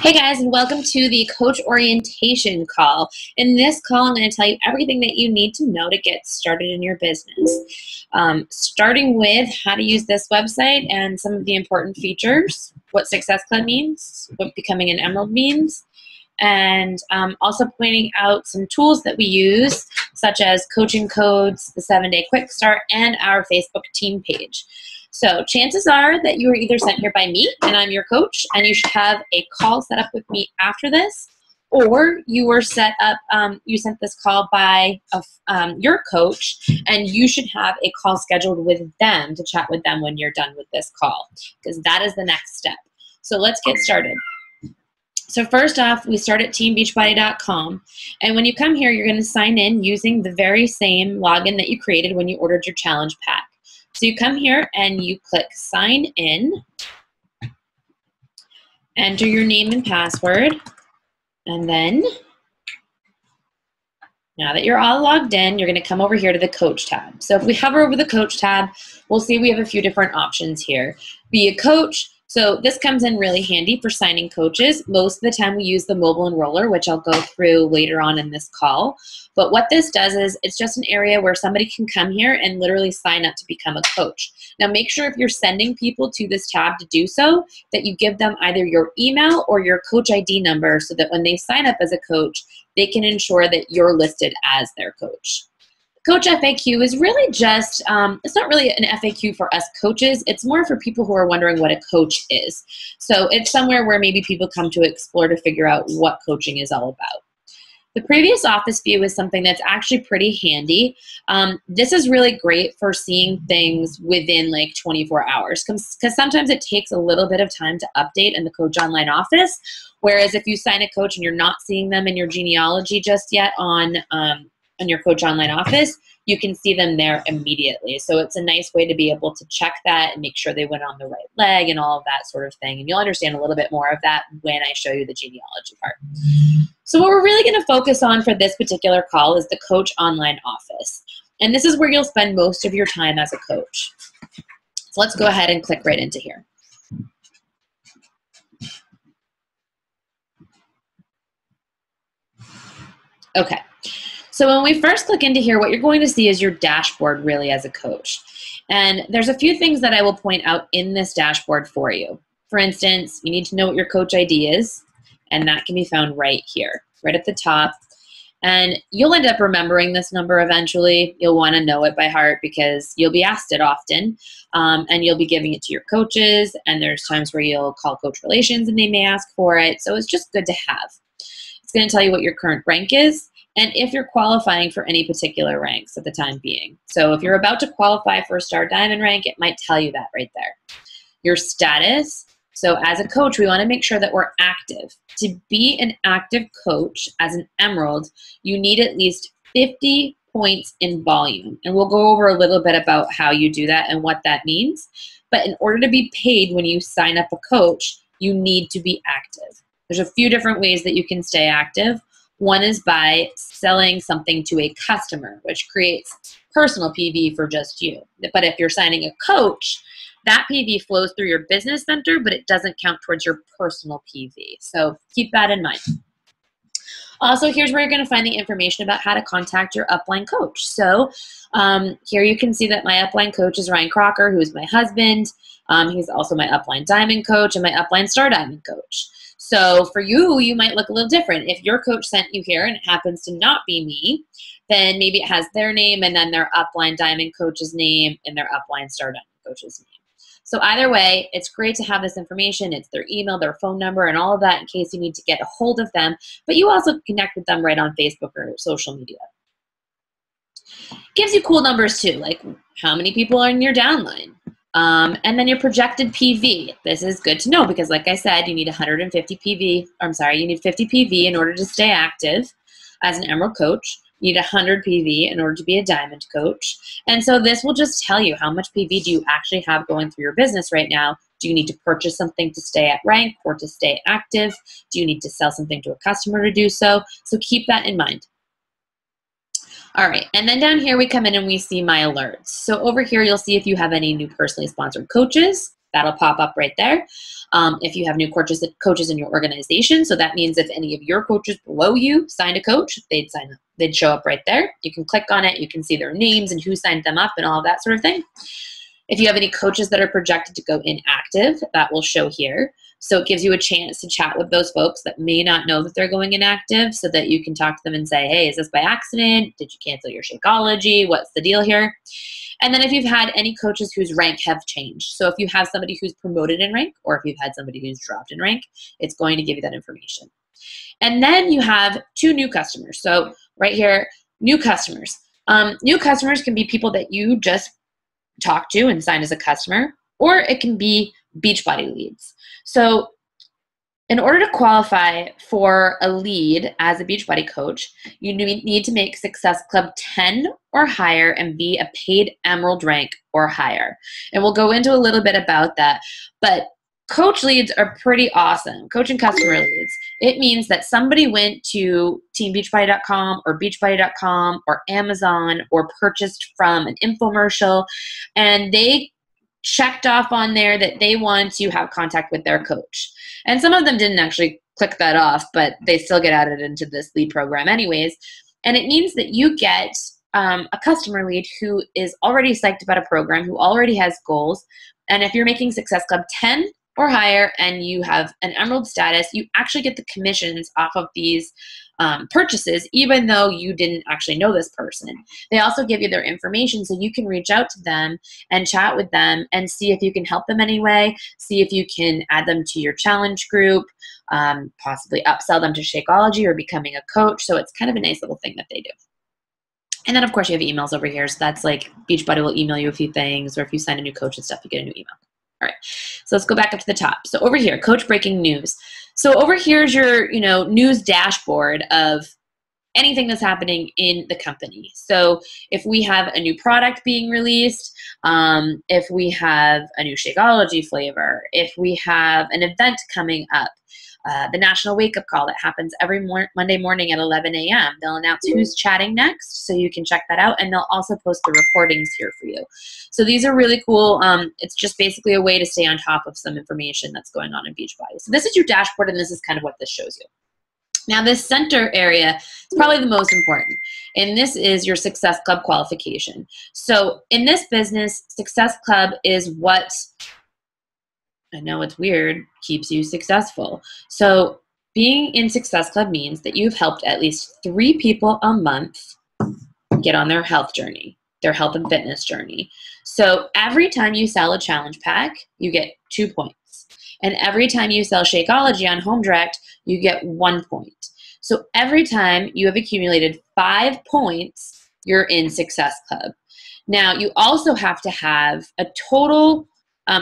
Hey guys, and welcome to the coach orientation call. In this call, I'm going to tell you everything that you need to know to get started in your business. Starting with how to use this website and some of the important features, what Success Club means, what becoming an Emerald means, and also pointing out some tools that we use, such as coaching codes, the 7-day quick start, and our Facebook team page. So chances are that you were either sent here by me, and I'm your coach, and you should have a call set up with me after this, or you were set up, you sent this call by your coach, and you should have a call scheduled with them to chat with them when you're done with this call, because that is the next step. So let's get started. So first off, we start at teambeachbody.com, and when you come here, you're going to sign in using the very same login that you created when you ordered your challenge pack. So you come here and you click sign in, enter your name and password, and then now that you're all logged in, you're going to come over here to the coach tab. So if we hover over the coach tab, we'll see we have a few different options here. Be a coach. So this comes in really handy for signing coaches. Most of the time we use the mobile enroller, which I'll go through later on in this call. But what this does is it's just an area where somebody can come here and literally sign up to become a coach. Now make sure if you're sending people to this tab to do so, that you give them either your email or your coach ID number so that when they sign up as a coach, they can ensure that you're listed as their coach. Coach FAQ is really just, it's not really an FAQ for us coaches. It's more for people who are wondering what a coach is. So it's somewhere where maybe people come to explore to figure out what coaching is all about. The previous office view is something that's actually pretty handy. This is really great for seeing things within like 24 hours because sometimes it takes a little bit of time to update in the Coach Online office. Whereas if you sign a coach and you're not seeing them in your genealogy just yet on your Coach Online office, you can see them there immediately. So it's a nice way to be able to check that and make sure they went on the right leg and all of that sort of thing. And you'll understand a little bit more of that when I show you the genealogy part. So what we're really going to focus on for this particular call is the Coach Online office. And this is where you'll spend most of your time as a coach. So let's go ahead and click right into here. Okay. So when we first click into here, what you're going to see is your dashboard really as a coach. And there's a few things that I will point out in this dashboard for you. For instance, you need to know what your coach ID is, and that can be found right here, right at the top. And you'll end up remembering this number eventually. You'll want to know it by heart because you'll be asked it often, and you'll be giving it to your coaches, and there's times where you'll call coach relations and they may ask for it. So it's just good to have. It's going to tell you what your current rank is, and if you're qualifying for any particular ranks at the time being. So if you're about to qualify for a Star Diamond rank, it might tell you that right there. Your status. So as a coach, we want to make sure that we're active. To be an active coach as an Emerald, you need at least 50 points in volume. And we'll go over a little bit about how you do that and what that means. But in order to be paid when you sign up a coach, you need to be active. There's a few different ways that you can stay active. One is by selling something to a customer, which creates personal PV for just you. But if you're signing a coach, that PV flows through your business center, but it doesn't count towards your personal PV. So keep that in mind. Also, here's where you're going to find the information about how to contact your upline coach. So here you can see that my upline coach is Ryan Crocker, who is my husband. He's also my upline diamond coach and my upline Star Diamond coach. So for you, you might look a little different. If your coach sent you here and it happens to not be me, then maybe it has their name and then their upline diamond coach's name and their upline Star Diamond coach's name. So either way, it's great to have this information. It's their email, their phone number, and all of that in case you need to get a hold of them. But you also connect with them right on Facebook or social media. Gives you cool numbers too, like how many people are in your downline. And then your projected PV. This is good to know because like I said, you need 150 PV, you need 50 PV in order to stay active as an Emerald coach. You need 100 PV in order to be a Diamond coach. And so this will just tell you how much PV do you actually have going through your business right now. Do you need to purchase something to stay at rank or to stay active? Do you need to sell something to a customer to do so? So keep that in mind. All right, and then down here we come in and we see my alerts. So over here you'll see if you have any new personally sponsored coaches. that'll pop up right there. If you have new coaches in your organization, so that means if any of your coaches below you signed a coach, they'd show up right there. You can click on it, you can see their names and who signed them up and all of that sort of thing. If you have any coaches that are projected to go inactive, that will show here. So it gives you a chance to chat with those folks that may not know that they're going inactive, so that you can talk to them and say, hey, is this by accident? Did you cancel your Shakeology? What's the deal here? And then if you've had any coaches whose rank have changed. So if you have somebody who's promoted in rank, or if you've had somebody who's dropped in rank, it's going to give you that information. And then you have 2 new customers. So right here, new customers. New customers can be people that you just talk to and sign as a customer, or it can be Beachbody leads. So in order to qualify for a lead as a Beachbody coach, you need to make Success Club 10 or higher and be a paid Emerald rank or higher. And we'll go into a little bit about that, but coach leads are pretty awesome. Coach and customer leads. It means that somebody went to teambeachbody.com or beachbody.com or Amazon or purchased from an infomercial, and they checked off on there that they want to have contact with their coach. And some of them didn't actually click that off, but they still get added into this lead program anyways. And it means that you get a customer lead who is already psyched about a program, who already has goals. And if you're making Success Club 10 or higher and you have an Emerald status, you actually get the commissions off of these purchases, even though you didn't actually know this person. They also give you their information so you can reach out to them and chat with them and see if you can help them anyway, see if you can add them to your challenge group, possibly upsell them to Shakeology or becoming a coach. So it's kind of a nice little thing that they do. And then, of course, you have emails over here. So that's like Beachbody will email you a few things, or if you sign a new coach and stuff, you get a new email. All right, so let's go back up to the top. So over here, coach breaking news. So over here is your, news dashboard of anything that's happening in the company. So if we have a new product being released, if we have a new Shakeology flavor, if we have an event coming up, the National Wake Up Call that happens every Monday morning at 11 a.m. They'll announce who's chatting next, so you can check that out, and they'll also post the recordings here for you. So these are really cool. It's just basically a way to stay on top of some information that's going on in Beachbody. So this is your dashboard, and this is kind of what this shows you. Now this center area is probably the most important, and this is your Success Club qualification. So in this business, Success Club is what, I know it's weird, keeps you successful. So being in Success Club means that you've helped at least 3 people a month get on their health journey, their health and fitness journey. So every time you sell a challenge pack, you get 2 points. And every time you sell Shakeology on Home Direct, you get 1 point. So every time you have accumulated 5 points, you're in Success Club. Now, you also have to have a total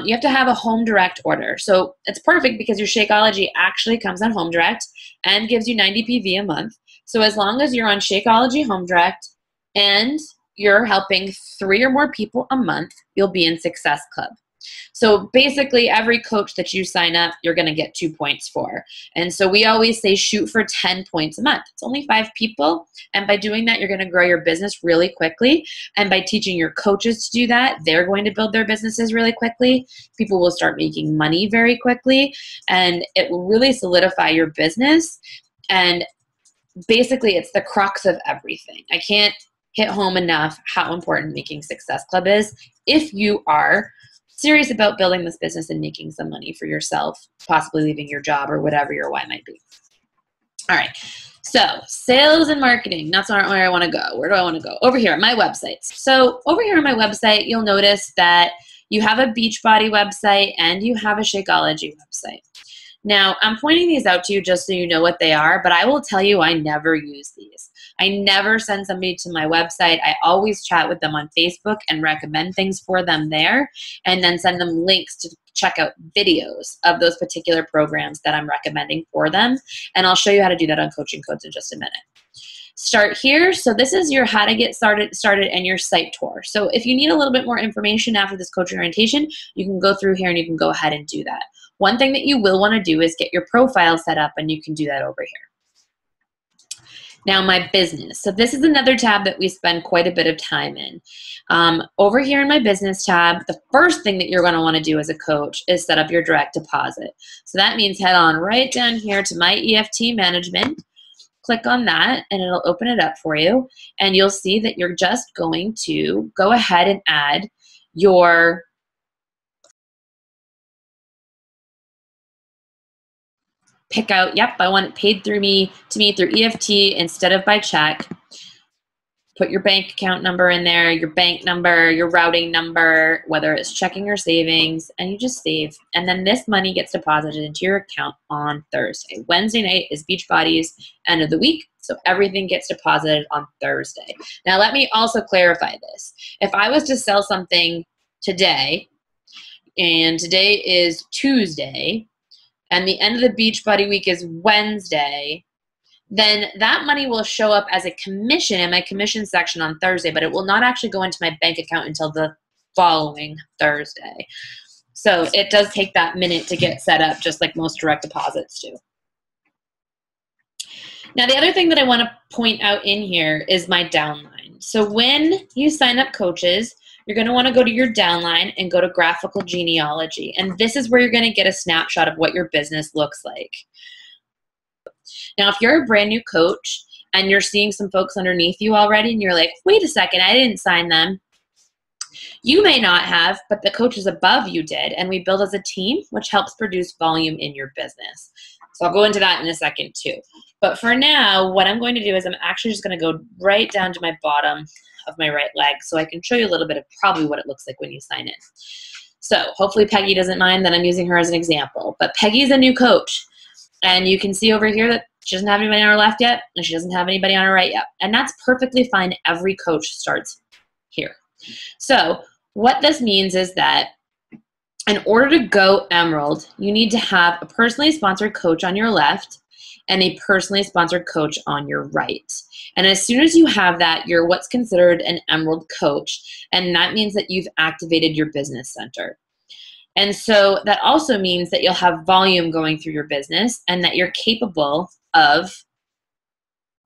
you have to have a Home Direct order. So it's perfect because your Shakeology actually comes on Home Direct and gives you 90 PV a month. So as long as you're on Shakeology Home Direct and you're helping 3 or more people a month, you'll be in Success Club. So basically every coach that you sign up, you're going to get 2 points for. And so we always say shoot for 10 points a month. It's only 5 people. And by doing that, you're going to grow your business really quickly. And by teaching your coaches to do that, they're going to build their businesses really quickly. People will start making money very quickly. And it will really solidify your business. And basically it's the crux of everything. I can't hit home enough how important making Success Club is if you are serious about building this business and making some money for yourself, possibly leaving your job or whatever your why might be. All right, so sales and marketing, that's not where I want to go. Where do I want to go? Over here, my websites. So over here on my website, you'll notice that you have a Beachbody website and you have a Shakeology website. Now, I'm pointing these out to you just so you know what they are, but I will tell you I never use these. I never send somebody to my website. I always chat with them on Facebook and recommend things for them there, and then send them links to check out videos of those particular programs that I'm recommending for them. And I'll show you how to do that on Coaching Codes in just a minute. Start here. So this is your how to get started and your site tour. So if you need a little bit more information after this coaching orientation, you can go through here and you can go ahead and do that. One thing that you will want to do is get your profile set up, and you can do that over here. Now, my business. So this is another tab that we spend quite a bit of time in. Over here in my business tab, the first thing that you're going to want to do as a coach is set up your direct deposit. So that means head on right down here to My EFT Management. Click on that and it'll open it up for you. And you'll see that you're just going to go ahead and add your pick out, yep, I want it paid to me through EFT instead of by check. Put your bank account number in there, your bank number, your routing number, whether it's checking or savings, and you just save. And then this money gets deposited into your account on Thursday. Wednesday night is Beachbody's end of the week, so everything gets deposited on Thursday. Now let me also clarify this. If I was to sell something today, and today is Tuesday, and the end of the Beachbody week is Wednesday, then that money will show up as a commission in my commission section on Thursday, but it will not actually go into my bank account until the following Thursday. So it does take that minute to get set up, just like most direct deposits do. Now, the other thing that I want to point out in here is my downline. So when you sign up coaches, you're going to want to go to your downline and go to graphical genealogy. And this is where you're going to get a snapshot of what your business looks like. Now, if you're a brand new coach and you're seeing some folks underneath you already and you're like, wait a second, I didn't sign them. You may not have, but the coaches above you did. And we build as a team, which helps produce volume in your business. So I'll go into that in a second too. But for now, what I'm going to do is I'm actually just going to go right down to my bottom of my right leg so I can show you a little bit of probably what it looks like when you sign in. So hopefully Peggy doesn't mind that I'm using her as an example. But Peggy's a new coach. And you can see over here that she doesn't have anybody on her left yet, and she doesn't have anybody on her right yet. And that's perfectly fine. Every coach starts here. So what this means is that in order to go Emerald, you need to have a personally sponsored coach on your left and a personally sponsored coach on your right. And as soon as you have that, you're what's considered an Emerald coach. And that means that you've activated your business center. And so that also means that you'll have volume going through your business and that you're capable of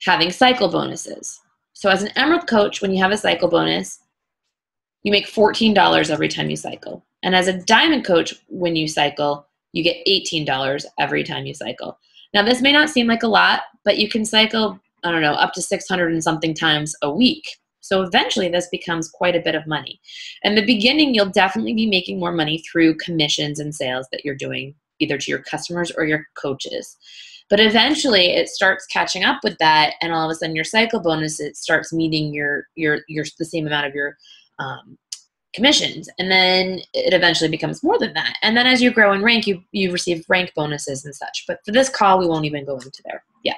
having cycle bonuses. So as an Emerald coach, when you have a cycle bonus, you make $14 every time you cycle. And as a Diamond coach, when you cycle, you get $18 every time you cycle. Now, this may not seem like a lot, but you can cycle, I don't know, up to 600 and something times a week. So eventually this becomes quite a bit of money. In the beginning, you'll definitely be making more money through commissions and sales that you're doing either to your customers or your coaches. But eventually it starts catching up with that, and all of a sudden your cycle bonus, it starts meeting the same amount of your commissions, and then it eventually becomes more than that. And then as you grow in rank, you receive rank bonuses and such. But for this call, we won't even go into there yet.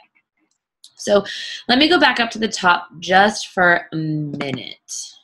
So let me go back up to the top just for a minute.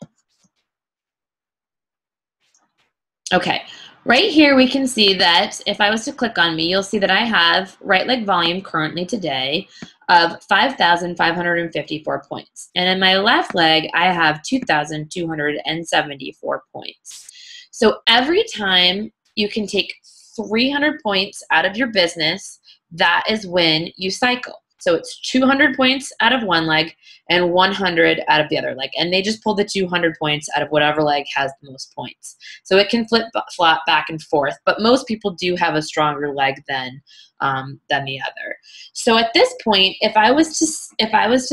Okay, right here we can see that if I was to click on me, you'll see that I have right leg volume currently today of 5,554 points. And in my left leg, I have 2,274 points. So every time you can take 300 points out of your business, that is when you cycle. So it's 200 points out of one leg and 100 out of the other leg. And they just pull the 200 points out of whatever leg has the most points. So it can flop back and forth, but most people do have a stronger leg than the other. So at this point, if I was to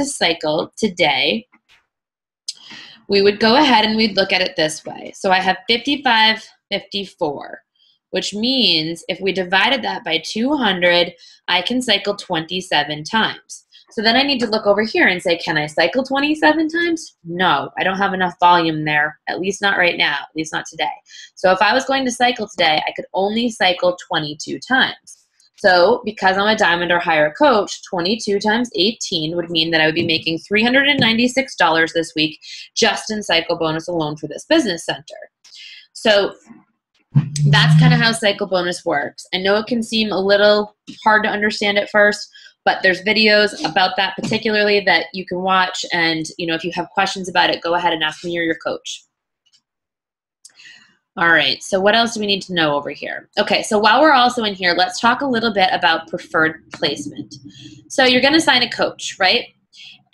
cycle today, we would go ahead and we'd look at it this way. So I have 55.54. Which means if we divided that by 200, I can cycle 27 times. So then I need to look over here and say, can I cycle 27 times? No, I don't have enough volume there, at least not right now, at least not today. So if I was going to cycle today, I could only cycle 22 times. So because I'm a Diamond or higher coach, 22 times 18 would mean that I would be making $396 this week just in cycle bonus alone for this business center. So that's kind of how cycle bonus works. I know it can seem a little hard to understand at first, but there's videos about that particularly that you can watch. And if you have questions about it, go ahead and ask me or your coach. All right, so what else do we need to know over here? Okay, so while we're also in here, let's talk a little bit about preferred placement. So you're going to sign a coach, right?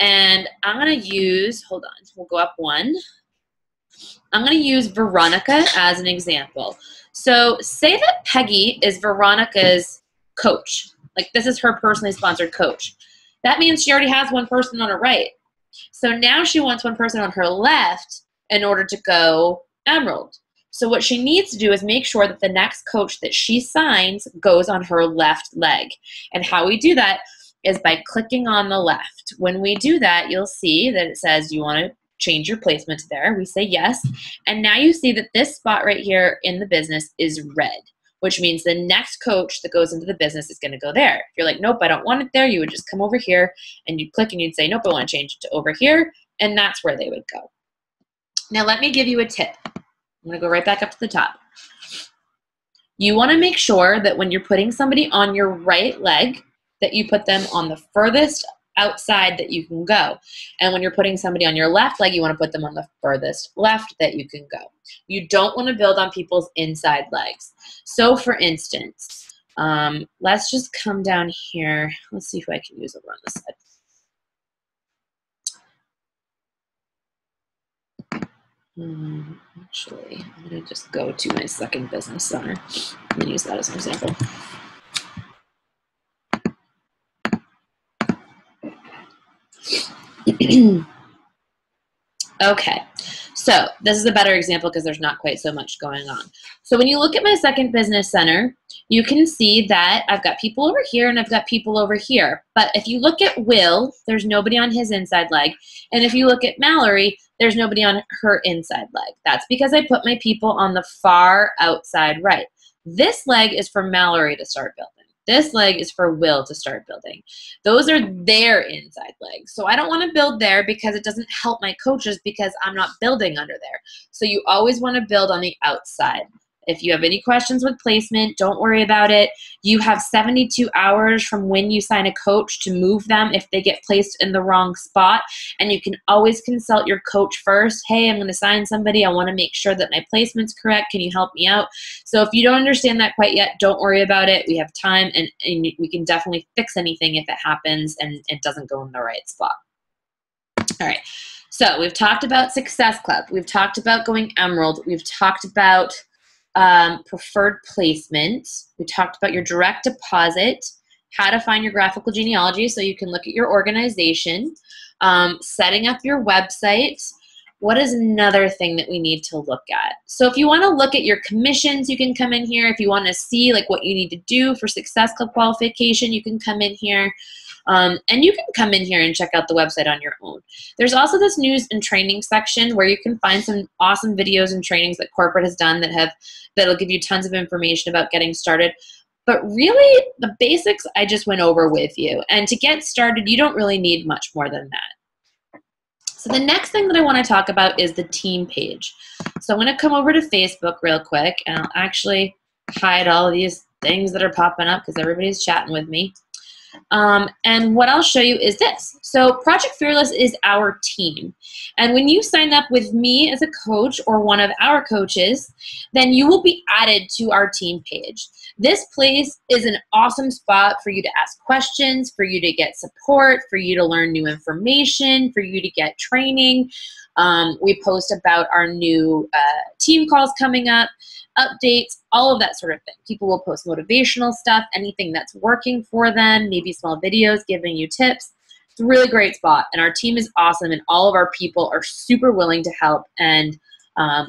And I'm going to use, hold on, we'll go up one. I'm going to use Veronica as an example. So say that Peggy is Veronica's coach. Like this is her personally sponsored coach. That means she already has one person on her right. So now she wants one person on her left in order to go Emerald. So what she needs to do is make sure that the next coach that she signs goes on her left leg. And how we do that is by clicking on the left. When we do that, you'll see that it says you want to change your placement to there. We say yes. And now you see that this spot right here in the business is red, which means the next coach that goes into the business is going to go there. If you're like, nope, I don't want it there, you would just come over here and you'd click and you'd say, nope, I want to change it to over here. And that's where they would go. Now let me give you a tip. I'm going to go right back up to the top. You want to make sure that when you're putting somebody on your right leg, that you put them on the furthest outside that you can go. And when you're putting somebody on your left leg, you want to put them on the furthest left that you can go. You don't want to build on people's inside legs. So for instance, let's just come down here. Let's see who I can use over on this side. Actually, I'm going to just go to my second business center and use that as an example. Okay, so this is a better example because there's not quite so much going on. So when you look at my second business center, you can see that I've got people over here and I've got people over here. But if you look at Will, there's nobody on his inside leg. And if you look at Mallory, there's nobody on her inside leg. That's because I put my people on the far outside right. This leg is for Mallory to start building. This leg is for Will to start building. Those are their inside legs. So I don't want to build there because it doesn't help my coaches because I'm not building under there. So you always want to build on the outside. If you have any questions with placement, don't worry about it. You have 72 hours from when you sign a coach to move them if they get placed in the wrong spot. And you can always consult your coach first. Hey, I'm going to sign somebody. I want to make sure that my placement's correct. Can you help me out? So if you don't understand that quite yet, don't worry about it. We have time and we can definitely fix anything if it happens and it doesn't go in the right spot. All right. So we've talked about Success Club. We've talked about going Emerald. We've talked about preferred placement. We talked about your direct deposit, how to find your graphical genealogy so you can look at your organization, setting up your website. What is another thing that we need to look at? So if you want to look at your commissions, you can come in here. If you want to see like what you need to do for Success Club qualification, you can come in here. And you can come in here and check out the website on your own. There's also this news and training section where you can find some awesome videos and trainings that corporate has done that'll give you tons of information about getting started. But really, the basics I just went over with you. And to get started, you don't really need much more than that. So the next thing that I want to talk about is the team page. So I'm going to come over to Facebook real quick, and I'll actually hide all of these things that are popping up because everybody's chatting with me. And what I'll show you is this. So Project Fearless is our team. And when you sign up with me as a coach or one of our coaches, then you will be added to our team page. This place is an awesome spot for you to ask questions, for you to get support, for you to learn new information, for you to get training. We post about our new team calls coming up, updates, all of that sort of thing. People will post motivational stuff, anything that's working for them, maybe small videos giving you tips. It's a really great spot, and our team is awesome, and all of our people are super willing to help. And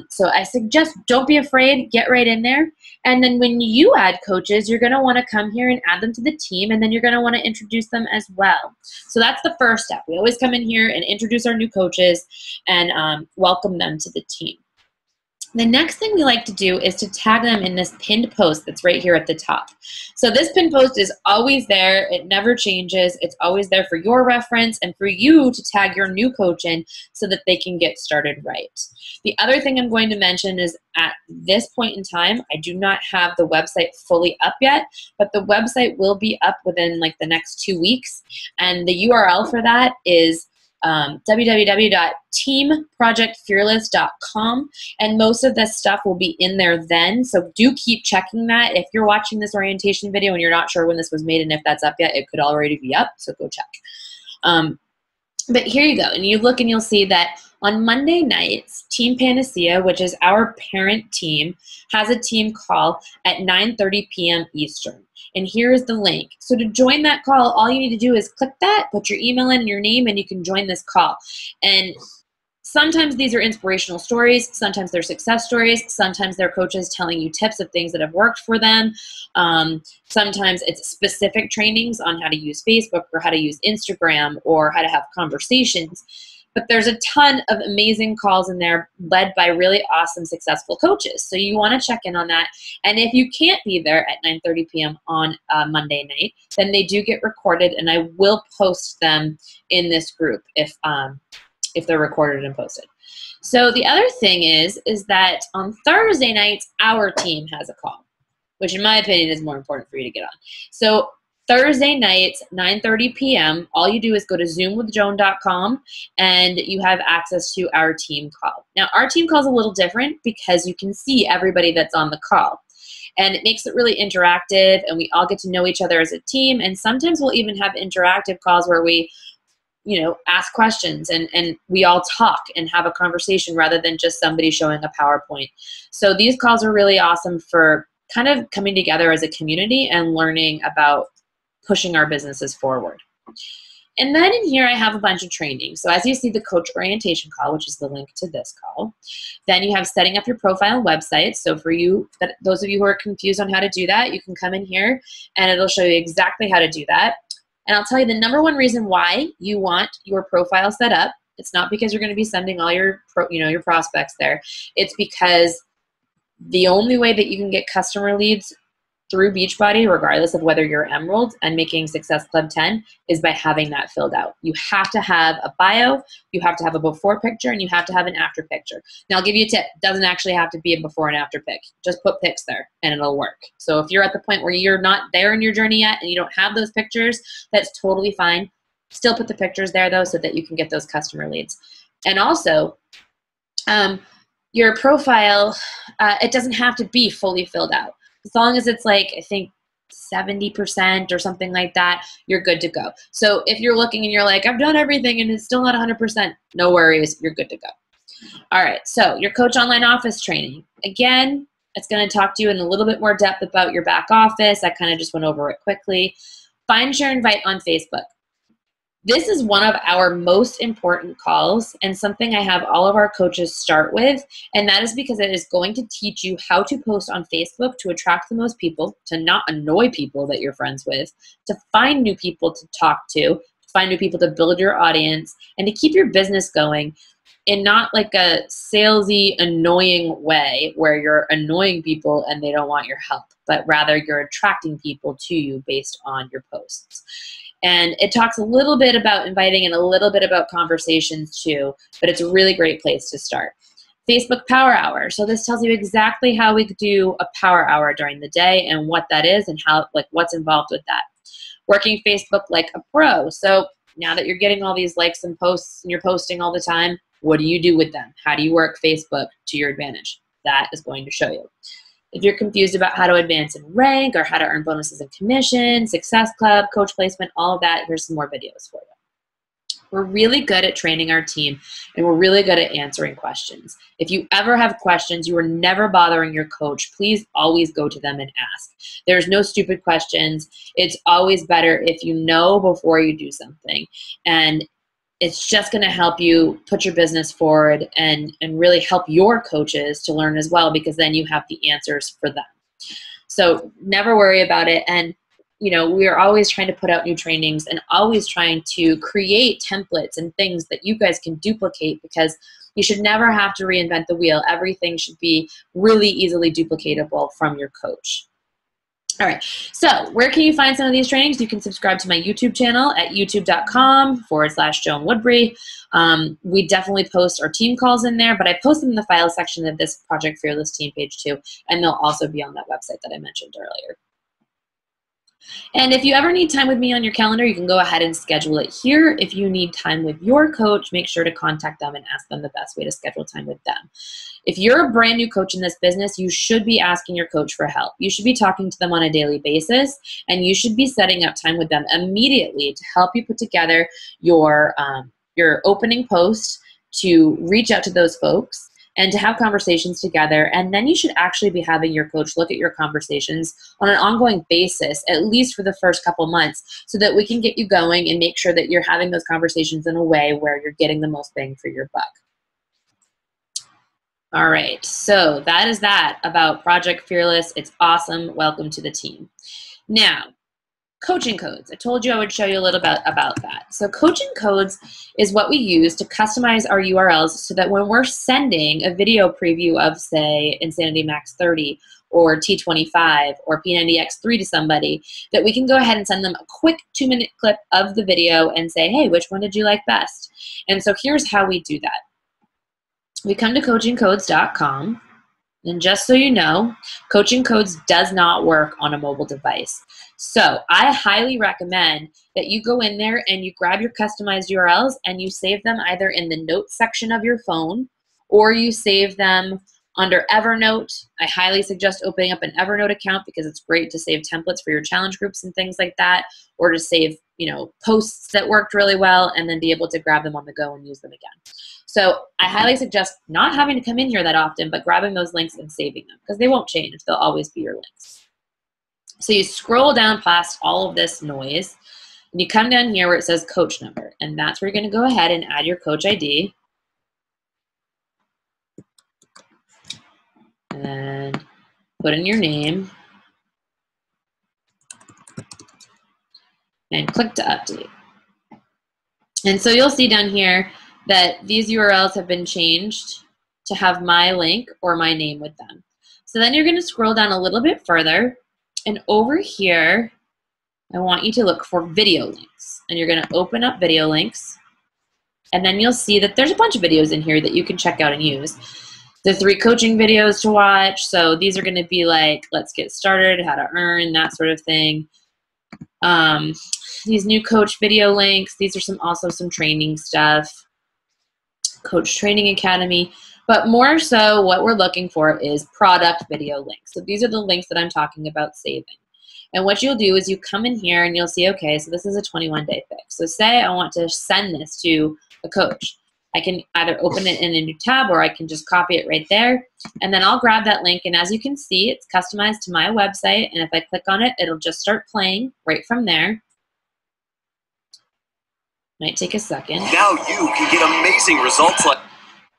so I suggest don't be afraid, get right in there. And then when you add coaches, you're going to want to come here and add them to the team, and then you're going to want to introduce them as well. So that's the first step. We always come in here and introduce our new coaches and welcome them to the team. The next thing we like to do is to tag them in this pinned post that's right here at the top. So this pinned post is always there. It never changes. It's always there for your reference and for you to tag your new coach in so that they can get started right. The other thing I'm going to mention is at this point in time, I do not have the website fully up yet, but the website will be up within like the next 2 weeks. And the URL for that is www.teamprojectfearless.com, and most of this stuff will be in there then, so do keep checking that. If you're watching this orientation video and you're not sure when this was made and if that's up yet, it could already be up, so go check. But here you go, and you look and you'll see that on Monday nights, Team Panacea, which is our parent team, has a team call at 9:30 p.m. Eastern. And here is the link. So to join that call, all you need to do is click that, put your email in, your name, and you can join this call. And sometimes these are inspirational stories. Sometimes they're success stories. Sometimes they're coaches telling you tips of things that have worked for them. Sometimes it's specific trainings on how to use Facebook or how to use Instagram or how to have conversations. But there's a ton of amazing calls in there led by really awesome, successful coaches. So you want to check in on that. And if you can't be there at 9:30 p.m. on Monday night, then they do get recorded, and I will post them in this group if they're recorded and posted. So the other thing is that on Thursday nights, our team has a call, which in my opinion is more important for you to get on. So Thursday nights, 9:30 p.m., all you do is go to zoomwithjoan.com and you have access to our team call. Now, our team call is a little different because you can see everybody that's on the call. And it makes it really interactive, and we all get to know each other as a team. And sometimes we'll even have interactive calls where we, ask questions and we all talk and have a conversation rather than just somebody showing a PowerPoint. So these calls are really awesome for kind of coming together as a community and learning about pushing our businesses forward. And then in here I have a bunch of training. So as you see, the coach orientation call, which is the link to this call. Then you have setting up your profile website. So for you, those of you who are confused on how to do that, you can come in here and it'll show you exactly how to do that. And I'll tell you the number one reason why you want your profile set up. It's not because you're going to be sending all your your prospects there. It's because the only way that you can get customer leads through Beachbody, regardless of whether you're Emerald and making Success Club 10, is by having that filled out. You have to have a bio, you have to have a before picture, and you have to have an after picture. Now, I'll give you a tip. It doesn't actually have to be a before and after pic. Just put pics there, and it'll work. So if you're at the point where you're not there in your journey yet and you don't have those pictures, that's totally fine. Still put the pictures there, though, so that you can get those customer leads. And also, your profile, it doesn't have to be fully filled out. As long as it's like, I think 70% or something like that, you're good to go. So if you're looking and you're like, I've done everything and it's still not 100%, no worries, you're good to go. All right, so your Coach Online Office training. Again, it's going to talk to you in a little bit more depth about your back office. I kind of just went over it quickly. Find, share, invite on Facebook. This is one of our most important calls and something I have all of our coaches start with, and that is because it is going to teach you how to post on Facebook to attract the most people, to not annoy people that you're friends with, to find new people to talk to find new people to build your audience, and to keep your business going in not like a salesy, annoying way where you're annoying people and they don't want your help, but rather you're attracting people to you based on your posts. And it talks a little bit about inviting and a little bit about conversations too, but it's a really great place to start. Facebook Power Hour. So this tells you exactly how we do a power hour during the day and what that is and how, like, what's involved with that. Working Facebook like a pro. So now that you're getting all these likes and posts and you're posting all the time, what do you do with them? How do you work Facebook to your advantage? That is going to show you. If you're confused about how to advance in rank or how to earn bonuses and commission, Success Club, coach placement, all of that, here's some more videos for you. We're really good at training our team, and we're really good at answering questions. If you ever have questions, you are never bothering your coach, please always go to them and ask. There's no stupid questions. It's always better if you know before you do something. And it's just going to help you put your business forward and really help your coaches to learn as well, because then you have the answers for them. So never worry about it. And you know, we are always trying to put out new trainings and always trying to create templates and things that you guys can duplicate, because you should never have to reinvent the wheel. Everything should be really easily duplicatable from your coach. All right, so where can you find some of these trainings? You can subscribe to my YouTube channel at youtube.com/Joan Woodbury. We definitely post our team calls in there, but I post them in the file section of this Project Fearless team page too, and they'll also be on that website that I mentioned earlier. And if you ever need time with me on your calendar, you can go ahead and schedule it here. If you need time with your coach, make sure to contact them and ask them the best way to schedule time with them. If you're a brand new coach in this business, you should be asking your coach for help. You should be talking to them on a daily basis, and you should be setting up time with them immediately to help you put together your your opening post to reach out to those folks and to have conversations together. And then you should actually be having your coach look at your conversations on an ongoing basis, at least for the first couple months, so that we can get you going and make sure that you're having those conversations in a way where you're getting the most bang for your buck. All right, so that is that about Project Fearless. It's awesome. Welcome to the team. Now, coaching codes. I told you I would show you a little bit about that. So coaching codes is what we use to customize our URLs so that when we're sending a video preview of, say, Insanity Max 30 or T25 or P90X3 to somebody, that we can go ahead and send them a quick 2-minute clip of the video and say, hey, which one did you like best? And so here's how we do that. We come to coachingcodes.com. And just so you know, Coaching Codes does not work on a mobile device. So I highly recommend that you go in there and you grab your customized URLs and you save them either in the notes section of your phone or you save them under Evernote. I highly suggest opening up an Evernote account because it's great to save templates for your challenge groups and things like that, or to save, posts that worked really well and then be able to grab them on the go and use them again. So I highly suggest not having to come in here that often, but grabbing those links and saving them because they won't change. They'll always be your links. So you scroll down past all of this noise and you come down here where it says coach number, and that's where you're going to go ahead and add your coach ID. And put in your name and click to update. And so you'll see down here that these URLs have been changed to have my link or my name with them. So then you're going to scroll down a little bit further, and over here I want you to look for video links, and you're going to open up video links, and then you'll see that there's a bunch of videos in here that you can check out and use. The 3 coaching videos to watch, so these are going to be like let's get started, how to earn, that sort of thing. These new coach video links, these are also some training stuff. Coach Training Academy, but more so what we're looking for is product video links. So these are the links that I'm talking about saving. And what you'll do is you come in here and you'll see, okay, so this is a 21-day fix. So say I want to send this to a coach. I can either open it in a new tab or I can just copy it right there. And then I'll grab that link. And as you can see, it's customized to my website. And if I click on it, it'll just start playing right from there. Might take a second. Now you can get amazing results like.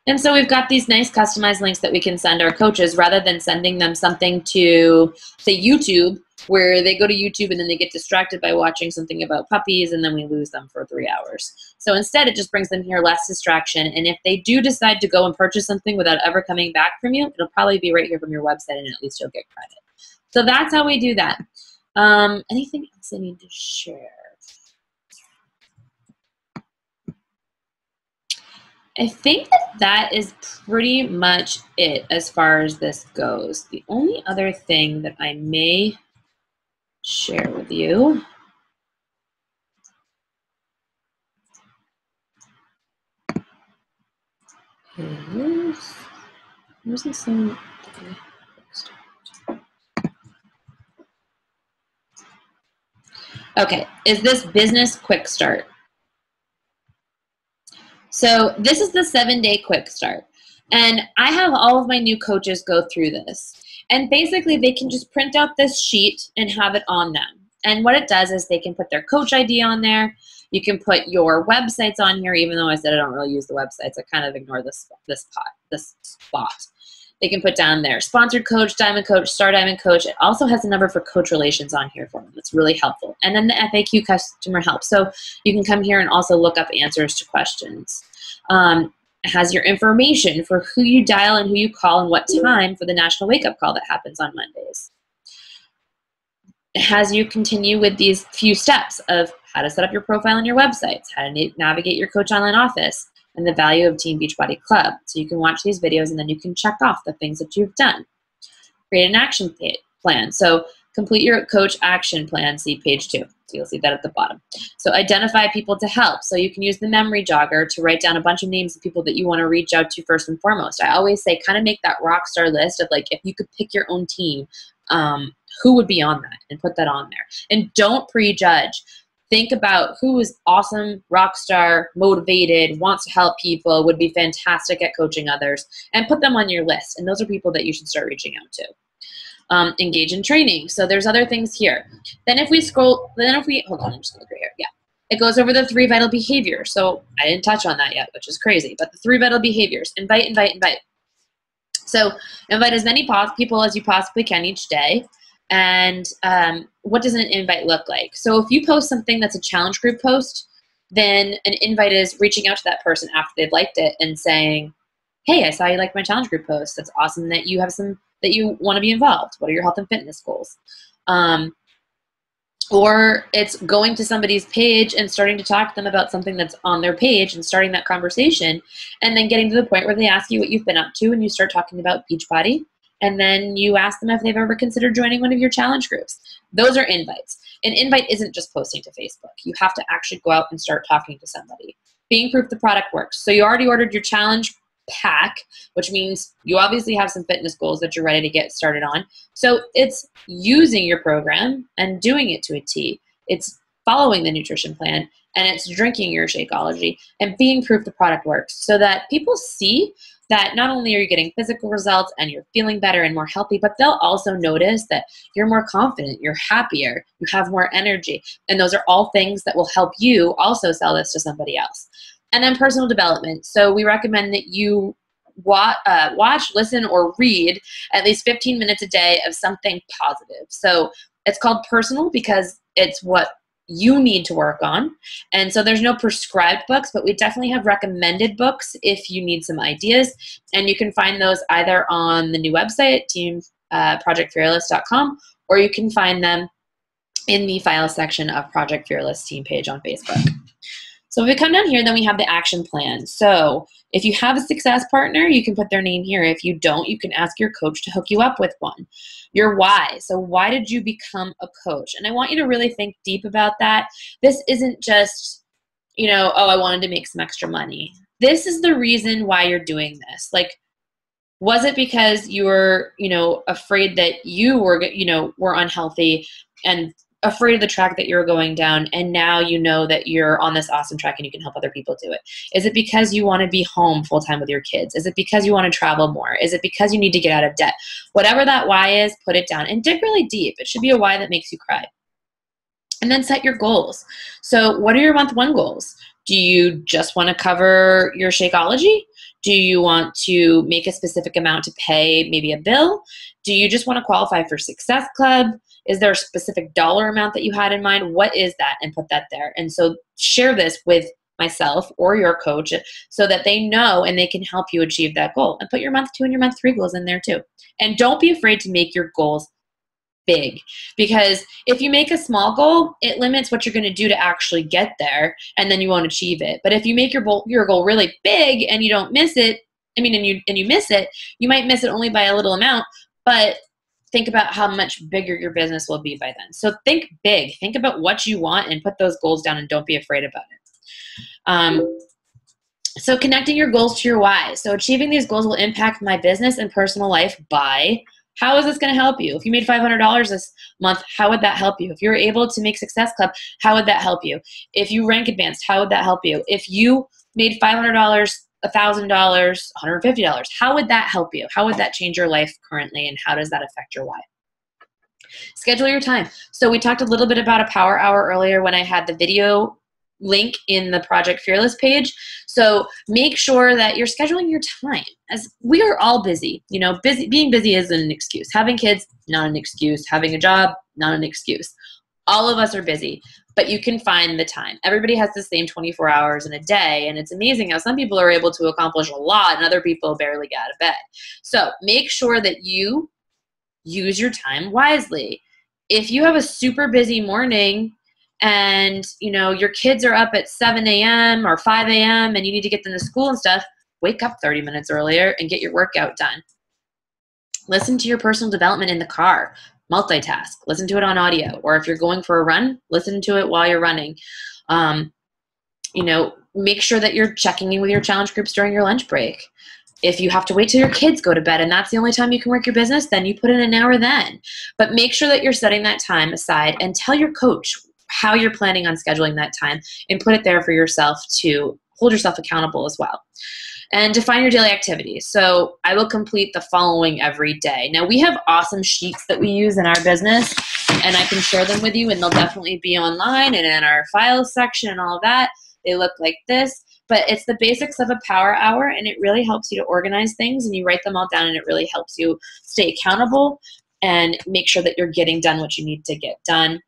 And so we've got these nice customized links that we can send our coaches rather than sending them something to, say, YouTube, where they go to YouTube and then they get distracted by watching something about puppies and then we lose them for 3 hours. So instead it just brings them here less distraction. And if they do decide to go and purchase something without ever coming back from you, it'll probably be right here from your website and at least you'll get credit. So that's how we do that. Anything else I need to share? I think that is pretty much it as far as this goes. The only other thing that I may share with you is, where's the same? Okay, is this business quick start? So this is the 7-day quick start. And I have all of my new coaches go through this. And basically they can just print out this sheet and have it on them. And what it does is they can put their coach ID on there. You can put your websites on here, even though I said I don't really use the websites. I kind of ignore this spot. They can put down their sponsored coach, diamond coach, star diamond coach. It also has a number for coach relations on here for them. It's really helpful. And then the FAQ, customer help. So you can come here and also look up answers to questions. It has your information for who you dial and who you call and what time for the National Wake Up Call that happens on Mondays. It has you continue with these few steps of how to set up your profile on your websites, how to navigate your Coach Online office, and the value of Team Beachbody Club. So you can watch these videos and then you can check off the things that you've done. Create an action plan. So complete your coach action plan, see page 2. So you'll see that at the bottom. So identify people to help. So you can use the memory jogger to write down a bunch of names of people that you want to reach out to first and foremost. I always say kind of make that rock star list of like if you could pick your own team, who would be on that and put that on there. And don't prejudge. Think about who is awesome, rock star, motivated, wants to help people, would be fantastic at coaching others, and put them on your list. And those are people that you should start reaching out to. Engage in training. So there's other things here. Then if we hold on, I'm just going to go here. Yeah. It goes over the 3 vital behaviors. So I didn't touch on that yet, which is crazy. But the 3 vital behaviors: invite, invite, invite. So invite as many people as you possibly can each day. And what does an invite look like? So if you post something that's a challenge group post, then an invite is reaching out to that person after they've liked it and saying, hey, I saw you like my challenge group post. That's awesome that you have that you want to be involved. What are your health and fitness goals? Or it's going to somebody's page and starting to talk to them about something that's on their page and starting that conversation, and then getting to the point where they ask you what you've been up to and you start talking about Beachbody, and then you ask them if they've ever considered joining one of your challenge groups. Those are invites. An invite isn't just posting to Facebook. You have to actually go out and start talking to somebody. Being proof the product works. So you already ordered your challenge pack, which means you obviously have some fitness goals that you're ready to get started on. So it's using your program and doing it to a T. It's following the nutrition plan, and it's drinking your Shakeology and being proof the product works, so that people see that not only are you getting physical results and you're feeling better and more healthy, but they'll also notice that you're more confident, you're happier, you have more energy. And those are all things that will help you also sell this to somebody else. And then personal development. So we recommend that you watch, listen, or read at least 15 minutes a day of something positive. So it's called personal because it's what you need to work on. And so there's no prescribed books, but we definitely have recommended books if you need some ideas. And you can find those either on the new website, teamprojectfearless.com, or you can find them in the file section of Project Fearless team page on Facebook. So if we come down here, then we have the action plan. So if you have a success partner, you can put their name here. If you don't, you can ask your coach to hook you up with one. Your why. So why did you become a coach? And I want you to really think deep about that. This isn't just, oh, I wanted to make some extra money. This is the reason why you're doing this. Like, was it because you were, afraid that you were, were unhealthy and afraid of the track that you're going down, and now you know that you're on this awesome track and you can help other people do it? Is it because you want to be home full time with your kids? Is it because you want to travel more? Is it because you need to get out of debt? Whatever that why is, put it down and dig really deep. It should be a why that makes you cry. And then set your goals. So what are your month 1 goals? Do you just want to cover your Shakeology? Do you want to make a specific amount to pay maybe a bill? Do you just want to qualify for Success Club? Is there a specific dollar amount that you had in mind? What is that? And put that there. And so share this with myself or your coach so that they know and they can help you achieve that goal. And put your month 2 and your month 3 goals in there too. And don't be afraid to make your goals big, because if you make a small goal, it limits what you're going to do to actually get there, and then you won't achieve it. But if you make your goal really big and you don't miss it, and you miss it, you might miss it only by a little amount, but think about how much bigger your business will be by then. So think big. Think about what you want and put those goals down, and don't be afraid about it. So connecting your goals to your why. So achieving these goals will impact my business and personal life by, how is this going to help you? If you made $500 this month, how would that help you? If you were able to make Success Club, how would that help you? If you rank advanced, how would that help you? If you made $500, $1,000, $150, how would that help you? How would that change your life currently, and how does that affect your why? Schedule your time. So we talked a little bit about a power hour earlier when I had the video link in the Project Fearless page. So make sure that you're scheduling your time, as we are all busy. Being busy isn't an excuse. Having kids, not an excuse. Having a job, not an excuse. All of us are busy, but you can find the time. Everybody has the same 24 hours in a day, and it's amazing how some people are able to accomplish a lot and other people barely get out of bed. So make sure that you use your time wisely. If you have a super busy morning and your kids are up at 7 a.m. or 5 a.m. and you need to get them to school and stuff, wake up 30 minutes earlier and get your workout done. Listen to your personal development in the car. Multitask. Listen to it on audio. Or if you're going for a run, listen to it while you're running. Make sure that you're checking in with your challenge groups during your lunch break. If you have to wait till your kids go to bed and that's the only time you can work your business, then you put in an hour then. But make sure that you're setting that time aside, and tell your coach how you're planning on scheduling that time, and put it there for yourself to hold yourself accountable as well. And define your daily activities. So I will complete the following every day. Now, we have awesome sheets that we use in our business, and I can share them with you, and they'll definitely be online and in our files section and all of that. They look like this, but it's the basics of a power hour, and it really helps you to organize things, and you write them all down, and it really helps you stay accountable and make sure that you're getting done what you need to get done.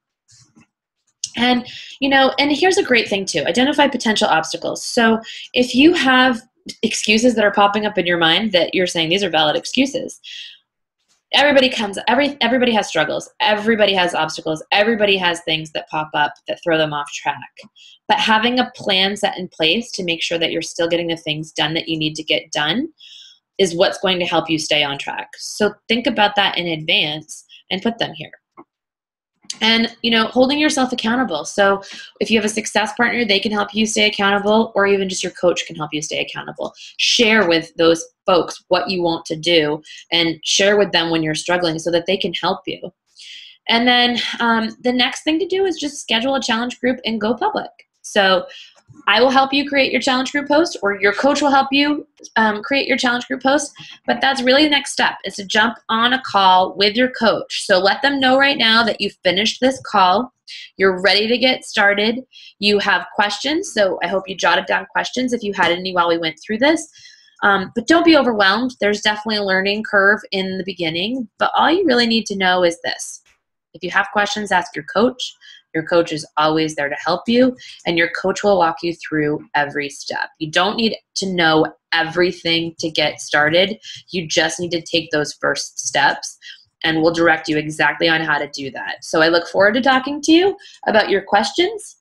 And, and here's a great thing too, identify potential obstacles. So if you have excuses that are popping up in your mind that you're saying these are valid excuses, everybody has struggles, everybody has obstacles, everybody has things that pop up that throw them off track. But having a plan set in place to make sure that you're still getting the things done that you need to get done is what's going to help you stay on track. So think about that in advance and put them here. And, holding yourself accountable. So if you have a success partner, they can help you stay accountable, or even just your coach can help you stay accountable. Share with those folks what you want to do and share with them when you're struggling so that they can help you. And then the next thing to do is just schedule a challenge group and go public. So I will help you create your challenge group post, or your coach will help you create your challenge group post. But that's really the next step, is to jump on a call with your coach. So let them know right now that you've finished this call. You're ready to get started. You have questions. So I hope you jotted down questions if you had any while we went through this. But don't be overwhelmed. There's definitely a learning curve in the beginning. But all you really need to know is this. If you have questions, ask your coach. Your coach is always there to help you, and your coach will walk you through every step. You don't need to know everything to get started. You just need to take those first steps, and we'll direct you exactly on how to do that. So I look forward to talking to you about your questions,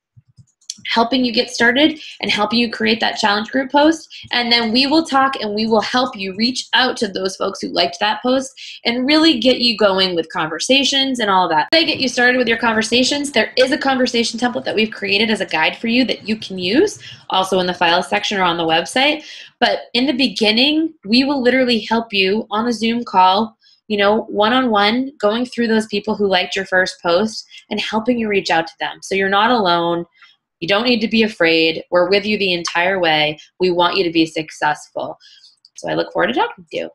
helping you get started, and helping you create that challenge group post. And then we will talk, and we will help you reach out to those folks who liked that post and really get you going with conversations and all of that. They get you started with your conversations. There is a conversation template that we've created as a guide for you that you can use, also in the files section or on the website. But in the beginning, we will literally help you on a Zoom call, one-on-one, going through those people who liked your first post and helping you reach out to them. So you're not alone. You don't need to be afraid. We're with you the entire way. We want you to be successful. So I look forward to talking to you.